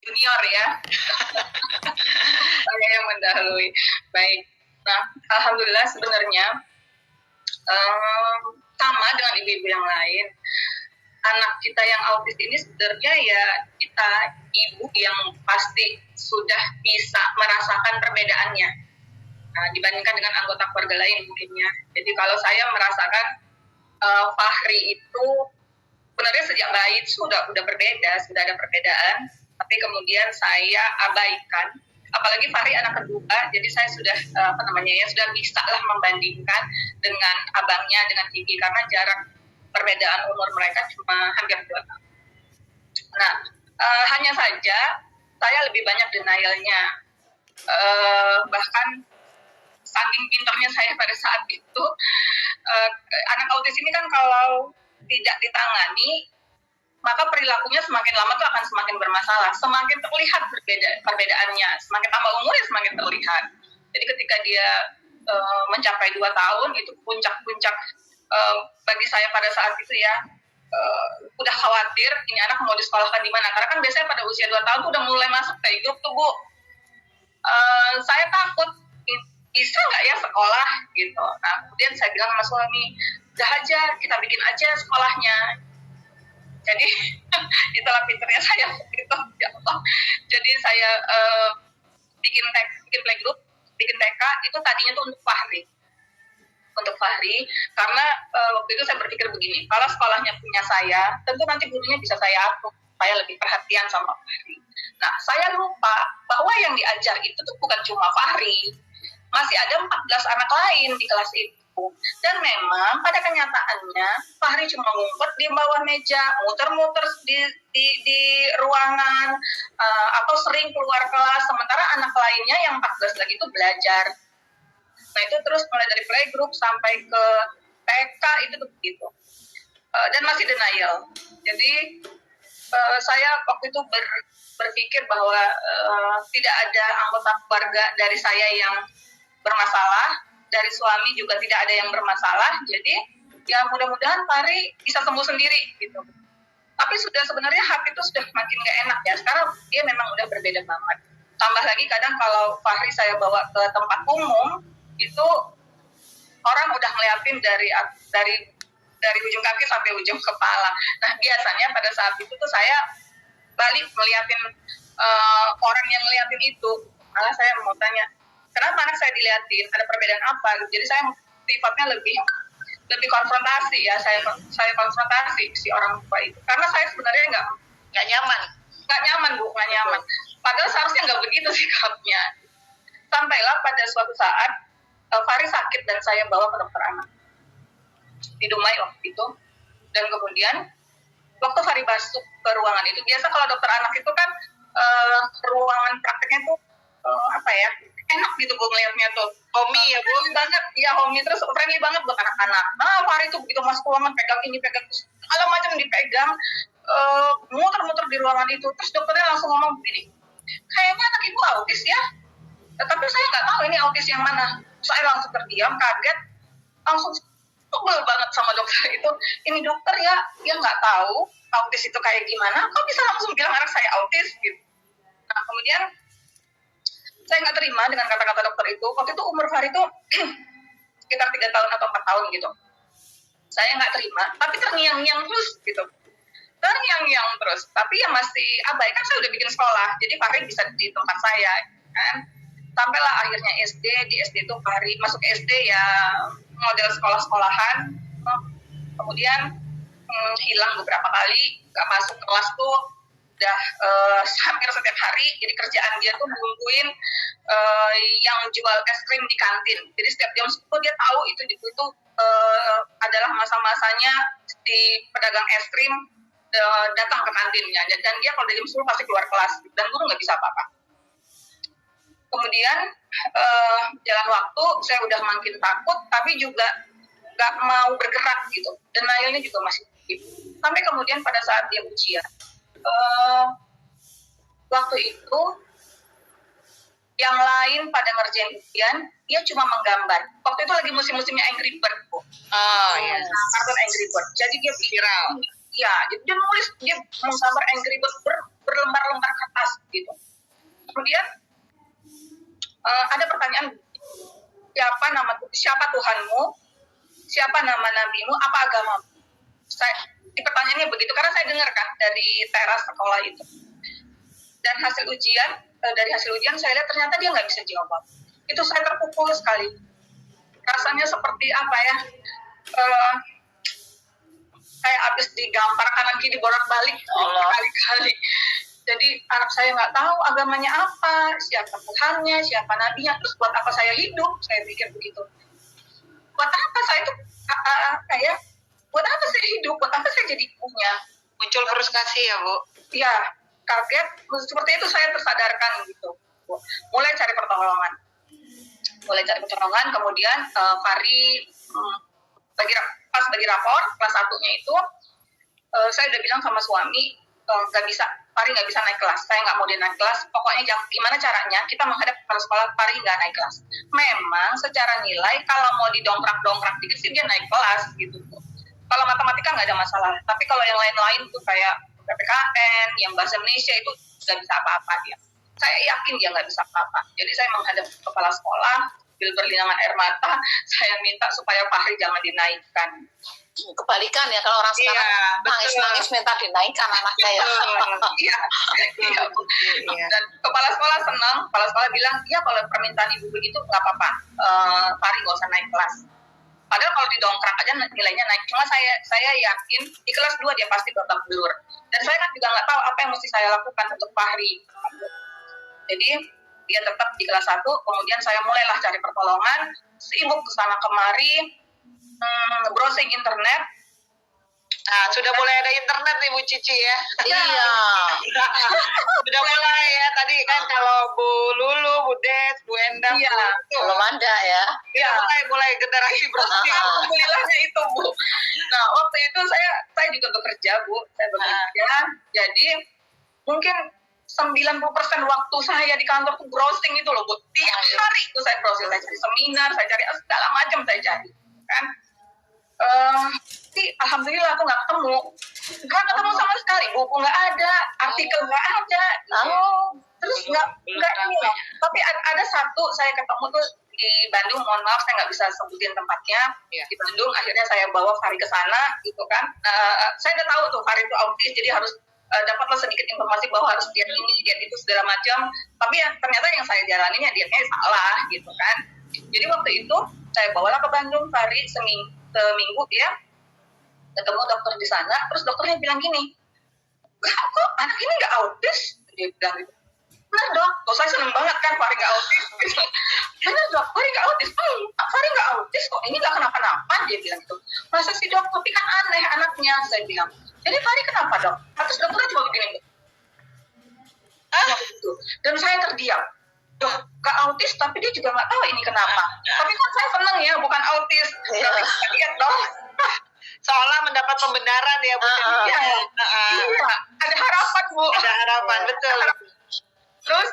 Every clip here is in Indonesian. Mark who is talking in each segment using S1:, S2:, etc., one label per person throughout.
S1: junior ya. Saya yang mendahului. Baik. Nah, alhamdulillah sebenarnya sama dengan ibu-ibu yang lain. Anak kita yang autis ini sebenarnya ya kita ibu yang pasti sudah bisa merasakan perbedaannya. Nah, dibandingkan dengan anggota keluarga lain mungkinnya. Jadi kalau saya merasakan Fahri itu sebenarnya sejak bayi sudah berbeda, sudah ada perbedaan, tapi kemudian saya abaikan. Apalagi Fahri anak kedua, jadi saya sudah sudah bisa lah membandingkan dengan abangnya, dengan Kiki, karena jarak perbedaan umur mereka cuma hampir 2 tahun. Nah, hanya saja saya lebih banyak denialnya, bahkan saking pintarnya saya pada saat itu. Anak autis ini kan kalau tidak ditangani, maka perilakunya semakin lama tuh akan semakin bermasalah, semakin terlihat perbedaannya, semakin tambah umurnya semakin terlihat. Jadi ketika dia mencapai 2 tahun, itu puncak-puncak bagi saya pada saat itu ya, udah khawatir ini anak mau disekolahkan di mana, karena kan biasanya pada usia 2 tahun tuh udah mulai masuk playgroup tuh Bu. Saya takut bisa nggak ya sekolah gitu. Nah kemudian saya bilang sama suami, udah aja kita bikin aja sekolahnya. Jadi itulah pinternya saya gitu, ya Allah. Jadi saya bikin playgroup, bikin TK itu tadinya tuh untuk Fahri, karena waktu itu saya berpikir begini, kalau sekolahnya punya saya, tentu nanti gurunya bisa saya atur, saya lebih perhatian sama Fahri. Nah saya lupa bahwa yang diajar itu tuh bukan cuma Fahri, masih ada 14 anak lain di kelas itu. Dan memang pada kenyataannya Fahri cuma ngumpet di bawah meja, muter-muter di ruangan, atau sering keluar kelas, sementara anak lainnya yang 14 lagi itu belajar. Nah itu terus mulai dari playgroup sampai ke TK itu tuh begitu. Dan masih denial. Jadi saya waktu itu berpikir bahwa tidak ada anggota keluarga dari saya yang bermasalah, dari suami juga tidak ada yang bermasalah, jadi ya mudah-mudahan Fahri bisa sembuh sendiri gitu. Tapi sebenarnya hati itu sudah makin gak enak ya, sekarang dia memang udah berbeda banget. Tambah lagi kadang kalau Fahri saya bawa ke tempat umum, itu orang udah ngeliatin dari ujung kaki sampai ujung kepala. Nah biasanya pada saat itu tuh saya balik ngeliatin orang yang ngeliatin itu, malah saya mau tanya, kenapa anak saya dilihatin, ada perbedaan apa? Jadi saya sifatnya lebih konfrontasi ya, saya konfrontasi si orang tua itu, karena saya sebenarnya nggak nyaman Bu, nggak nyaman. Padahal seharusnya nggak begitu sikapnya. Sampailah pada suatu saat Fahri sakit dan saya bawa ke dokter anak di Dumai waktu itu, dan kemudian waktu Fahri masuk ke ruangan itu, biasa kalau dokter anak itu kan ruangan prakteknya tuh enak gitu Bu ngeliatnya tuh, homey ya Bu, banget ya, homey, terus friendly banget buat anak-anak. Nah Fahri tuh begitu masuk ruangan pegang ini, pegang segala macam dipegang, muter-muter di ruangan itu. Terus dokternya langsung ngomong begini, kayaknya anak ibu autis ya, tapi saya nggak tahu ini autis yang mana. Saya langsung terdiam, kaget, langsung sebel banget sama dokter itu. Ini dokter ya, dia nggak tahu autis itu kayak gimana, kok bisa langsung bilang anak saya autis gitu. Nah kemudian saya nggak terima dengan kata-kata dokter itu. Waktu itu umur Fahri itu sekitar 3 tahun atau 4 tahun gitu. Saya nggak terima, tapi terngiang-ngiang terus gitu. Terngiang-ngiang terus, tapi ya masih abai, kan saya udah bikin sekolah, jadi Fahri bisa di tempat saya kan. Sampailah akhirnya SD, di SD itu Fahri masuk SD ya model sekolah-sekolahan, kemudian hilang beberapa kali, nggak masuk kelas tuh udah hampir setiap hari. Jadi kerjaan dia tuh nungguin yang jual es krim di kantin. Jadi setiap jam 10 dia tahu itu adalah masa-masanya di pedagang es krim datang ke kantinnya. Dan dia kalau dari jam 10 pasti keluar kelas dan guru nggak bisa apa-apa. Kemudian jalan waktu saya udah makin takut, tapi juga nggak mau bergerak gitu. Dan Nailnya juga masih gitu. Sampai kemudian pada saat dia ujian, waktu itu yang lain pada ngerjain ujian, dia cuma menggambar. Waktu itu lagi musim-musimnya Angry Bird, Bu.
S2: Yes.
S1: Kartun Angry Bird. Jadi dia viral. Iya, jadi dia nulis, dia menggambar Angry Bird berlembar-lembar kertas gitu. Kemudian ada pertanyaan, siapa Tuhanmu, siapa nama nabimu, apa agamamu? Di pertanyaannya begitu, karena saya dengar kan dari teras sekolah itu. Dan dari hasil ujian saya lihat ternyata dia nggak bisa jawab. Itu saya terpukul sekali. Rasanya seperti apa ya? Kayak habis digampar kanan kiri bolak-balik berkali-kali. Jadi anak saya nggak tahu agamanya apa, siapa Tuhannya, siapa nabinya, terus buat apa saya hidup? Saya pikir begitu. Buat apa saya itu buat apa saya hidup? Buat apa saya jadi ibunya?
S2: Muncul frustasi ya, Bu?
S1: Iya, kaget. Seperti itu saya tersadarkan gitu. Mulai cari pertolongan. Kemudian Fari bagi rapor kelas 1-nya itu, saya udah bilang sama suami, Fari nggak bisa naik kelas, saya nggak mau dia naik kelas, pokoknya gimana caranya kita menghadap kepala sekolah Fari nggak naik kelas. Memang secara nilai kalau mau didongkrak dikit sih dia naik kelas gitu. Kalau matematika nggak ada masalah, tapi kalau yang lain-lain tuh kayak PPKN, yang bahasa Indonesia itu nggak bisa apa-apa dia. Saya yakin dia nggak bisa apa-apa. Jadi saya menghadap kepala sekolah, berlinangan air mata, saya minta supaya Fahri jangan dinaikkan.
S2: Kebalikan ya, kalau orang sekarang nangis-nangis minta dinaikkan anaknya ya.
S1: Iya. Dan kepala sekolah senang, kepala sekolah bilang, iya kalau permintaan ibu begitu nggak apa-apa, Fahri nggak usah naik kelas. Padahal kalau didongkrak aja nilainya naik. Cuma saya yakin di kelas 2 dia pasti babak belur. Dan saya kan juga nggak tahu apa yang mesti saya lakukan untuk Fahri. Jadi dia tetap di kelas 1, kemudian saya mulailah cari pertolongan, sibuk kesana kemari, browsing internet.
S2: Nah, sudah mulai ada internet nih Bu Cici ya.
S1: Iya.
S2: Sudah mulai ya. Tadi kan kalau Bu Lulu, Bu Des, Bu Endang,
S1: belum ada ya.
S2: Iya, mulai generasi browsing.
S1: Alhamdulillahnya itu, Bu. Nah, waktu itu saya juga bekerja, Bu. Saya bekerja. Jadi mungkin 90% waktu saya di kantor tuh browsing itu loh, Bu. Tiap hari itu saya browsing, saya cari seminar, saya cari segala macam saya cari. Kan? Alhamdulillah aku nggak ketemu sama sekali, buku nggak ada, artikel nggak ada, terus nggak ini loh. Tapi ada satu saya ketemu tuh di Bandung, mohon maaf saya nggak bisa sebutin tempatnya, di Bandung. Akhirnya saya bawa Fahri ke sana, gitu kan. Saya udah tahu tuh Fahri itu autis, jadi harus dapatlah sedikit informasi bahwa harus diet ini, diet itu segala macam. Tapi ya ternyata yang saya jalanin ya dietnya salah, gitu kan. Jadi waktu itu saya bawalah ke Bandung Fahri seminggu ya, ketemu dokter di sana, terus dokternya bilang gini, kok anak ini nggak autis? Dia bilang gitu. Benar dok, saya seneng banget kan Fahri nggak autis. Benar dok, Fahri nggak autis. Fahri nggak autis kok, ini nggak kenapa-napa, dia bilang gitu. Masa sih dok, tapi kan aneh anaknya, saya bilang. Jadi Fahri kenapa dok? Terus dokternya cuma begini, gitu. Dan saya terdiam. Dok, gak autis tapi dia juga nggak tahu ini kenapa. Tapi kan saya seneng ya, bukan autis. Lihat dong.
S2: Seolah mendapat pembenaran ya Bu.
S1: Iya, ada harapan Bu.
S2: Ada harapan, betul.
S1: Terus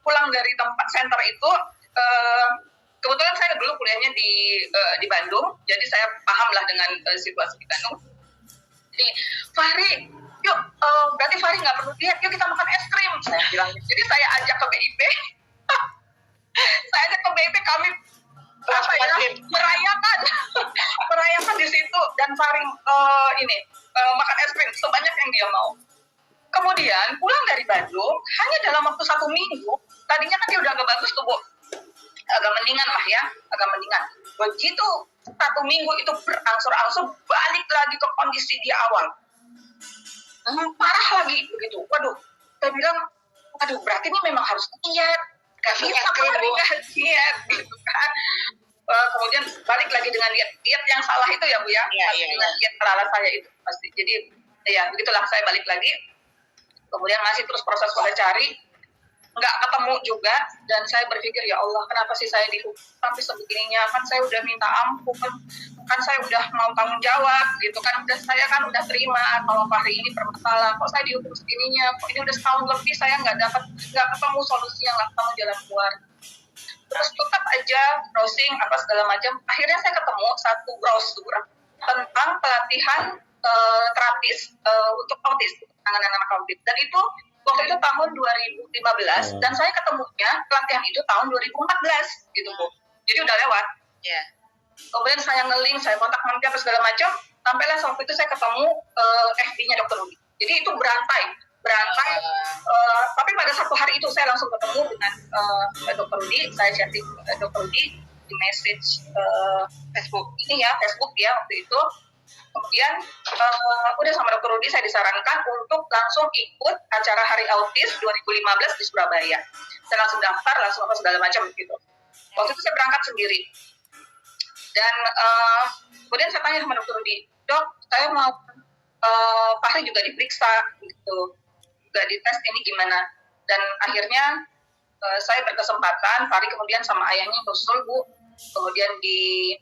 S1: pulang dari tempat center itu, kebetulan saya dulu kuliahnya di Bandung, jadi saya paham lah dengan situasi di Bandung. Jadi Fahri, yuk, berarti Fahri nggak perlu diet, yuk kita makan es krim, saya bilang. Jadi saya ajak ke BIP, kami merayakan di situ, dan Fahri makan es krim sebanyak yang dia mau. Kemudian pulang dari Bandung, hanya dalam waktu 1 minggu, tadinya kan dia udah agak bagus tuh Bu, agak mendingan lah ya, begitu 1 minggu itu berangsur-angsur balik lagi ke kondisi dia awal. Parah lagi begitu. Waduh, saya bilang, berarti ini memang harus diet. Gak bisa diet, gitu kan. Kemudian balik lagi dengan diet yang salah itu ya Bu ya. Dengan diet ala saya itu pasti. Jadi ya begitulah, saya balik lagi. Kemudian masih terus proses cari, nggak ketemu juga, dan saya berpikir ya Allah, kenapa sih saya dihukum sampai sebegininya? Kan saya udah minta ampun, kan saya udah mau tanggung jawab gitu kan, saya kan udah terima kalau Fahri ini bermasalah, kok saya dihukum segininya, kok ini udah setahun lebih saya nggak ketemu solusinya, nggak ketemu jalan keluar. Terus tetap aja browsing apa segala macam, akhirnya saya ketemu satu brosur tentang pelatihan terapis untuk autis. penanganan anak autis. Dan itu waktu itu tahun 2015 dan saya ketemunya pelatihan itu tahun 2014 gitu Bu. Jadi udah lewat.
S2: Iya.
S1: Kemudian saya nge-link, saya kontak menteri apa segala macam, sampailah waktu itu saya ketemu FD-nya Dr. Rudi. Jadi itu berantai. Tapi pada satu hari itu saya langsung ketemu dengan Dr. Rudi, saya chatting Dr. Rudi di message Facebook ya waktu itu. Kemudian udah sama Dr. Rudi saya disarankan untuk langsung ikut acara Hari Autis 2015 di Surabaya. Saya langsung daftar, langsung apa segala macam gitu. Waktu itu saya berangkat sendiri. Dan kemudian saya tanya sama Dr. Rudi, Dok, saya mau Fahri juga diperiksa gitu, juga dites ini gimana. Dan akhirnya saya berkesempatan, Fahri kemudian sama ayahnya nyusul Bu, kemudian di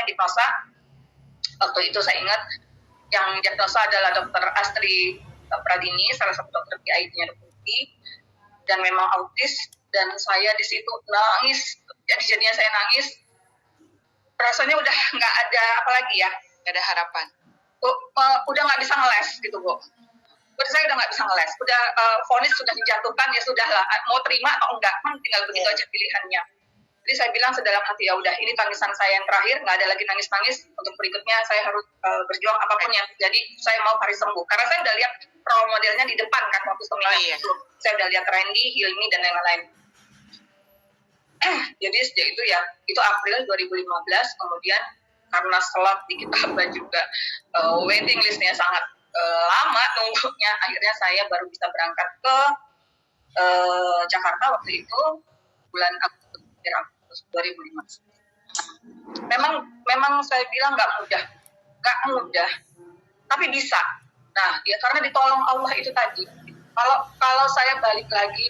S1: diagnosa. Waktu itu saya ingat yang diagnosa adalah Dr. Astri Pradini, salah satu dokter PI-nya Dr. Rudi, dan memang autis. Dan saya di situ nangis, jadi jadinya saya nangis. Rasanya udah nggak ada apa lagi ya,
S2: Nggak ada harapan.
S1: Udah nggak bisa ngeles gitu Bu. Saya udah nggak bisa ngeles, udah vonis sudah dijatuhkan, ya sudah lah, mau terima atau enggak, tinggal begitu aja pilihannya. Jadi saya bilang sedalam hati, ya udah, ini tangisan saya yang terakhir, nggak ada lagi nangis-nangis, untuk berikutnya saya harus berjuang apapun yang terjadi, saya mau Fahri sembuh. Karena saya udah lihat role modelnya di depan kan, waktu seminar itu, saya udah lihat Randy, Hilmi, dan lain-lain. Jadi sejak itu ya, itu April 2015, kemudian karena slot di Kitabah juga waiting listnya sangat lama nunggunya, akhirnya saya baru bisa berangkat ke Jakarta waktu itu bulan Agustus 2015. Memang saya bilang nggak mudah, tapi bisa. Nah ya karena ditolong Allah itu tadi. Kalau saya balik lagi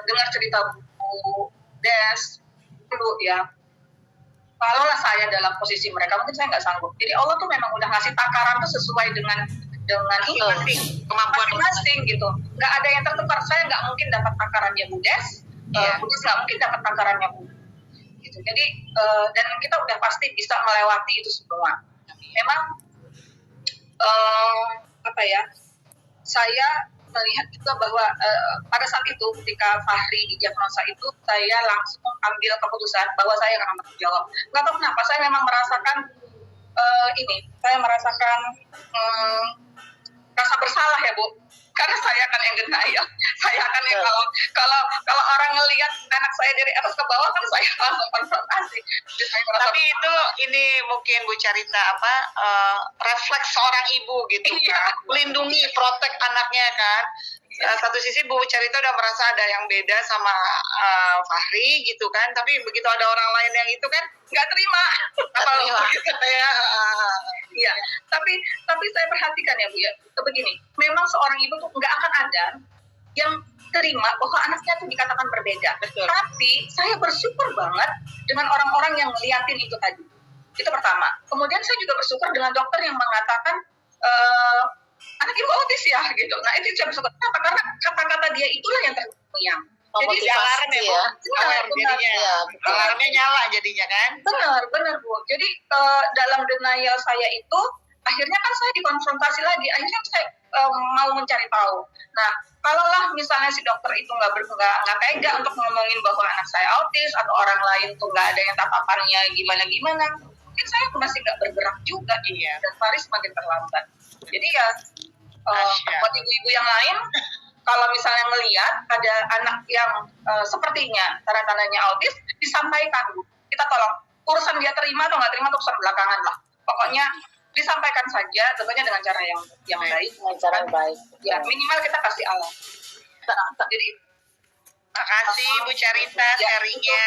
S1: dengar cerita buku Des dulu ya, kalaulah saya dalam posisi mereka mungkin saya nggak sanggup. Jadi Allah tuh memang udah ngasih takaran tuh sesuai dengan kemampuan masing-masing gitu. Nggak ada yang tertukar. Saya nggak mungkin dapat takarannya Bu Des, Bu Des nggak mungkin dapat takarannya Bu. Gitu. Jadi dan kita udah pasti bisa melewati itu semua. Memang saya melihat juga bahwa pada saat itu ketika Fahri didiagnosa itu saya langsung ambil keputusan bahwa saya akan bertanggung jawab. Nggak tahu kenapa saya memang merasakan rasa bersalah ya Bu, karena saya akan yang denial, saya akan yang kalau orang ngelihat anak saya dari atas ke bawah kan saya langsung konfrontasi.
S2: Tapi itu ini mungkin Bu Carita refleks seorang ibu gitu kan, melindungi, protek anaknya kan. Satu sisi Bu Carita udah merasa ada yang beda sama Fahri gitu kan, tapi begitu ada orang lain yang itu kan nggak terima. Iya, tapi saya perhatikan ya Bu ya, begini, memang seorang ibu tuh nggak akan ada yang terima bahwa anaknya tuh dikatakan berbeda. Betul.
S1: Tapi saya bersyukur banget dengan orang-orang yang ngeliatin itu tadi. Itu pertama. Kemudian saya juga bersyukur dengan dokter yang mengatakan anak ibu autis ya gitu. Nah itu saya bersyukur. Kenapa? Karena kata-kata dia itulah yang terkuyang. Jadi alarm ya Bu.
S2: Alarmnya nyala jadinya kan.
S1: Benar Bu. Jadi dalam denial saya itu akhirnya kan saya dikonfrontasi lagi. Akhirnya saya mau mencari tahu. Nah, kalaulah misalnya si dokter itu nggak tega untuk ngomongin bahwa anak saya autis atau orang lain tuh nggak ada yang tatapannya gimana, mungkin saya masih nggak bergerak juga.
S2: Iya.
S1: Dan Fahri semakin terlambat. Jadi ya buat ibu-ibu yang lain, kalau misalnya ngelihat ada anak yang sepertinya tanda-tandanya autis, disampaikan Bu. Kita tolong, urusan dia terima atau nggak terima itu urusan belakangan lah. Pokoknya disampaikan saja, tentunya dengan cara yang baik.
S3: Dengan cara yang baik.
S1: Ya, minimal kita kasih alam. Jadi,
S2: Makasih Bu Carita sharingnya.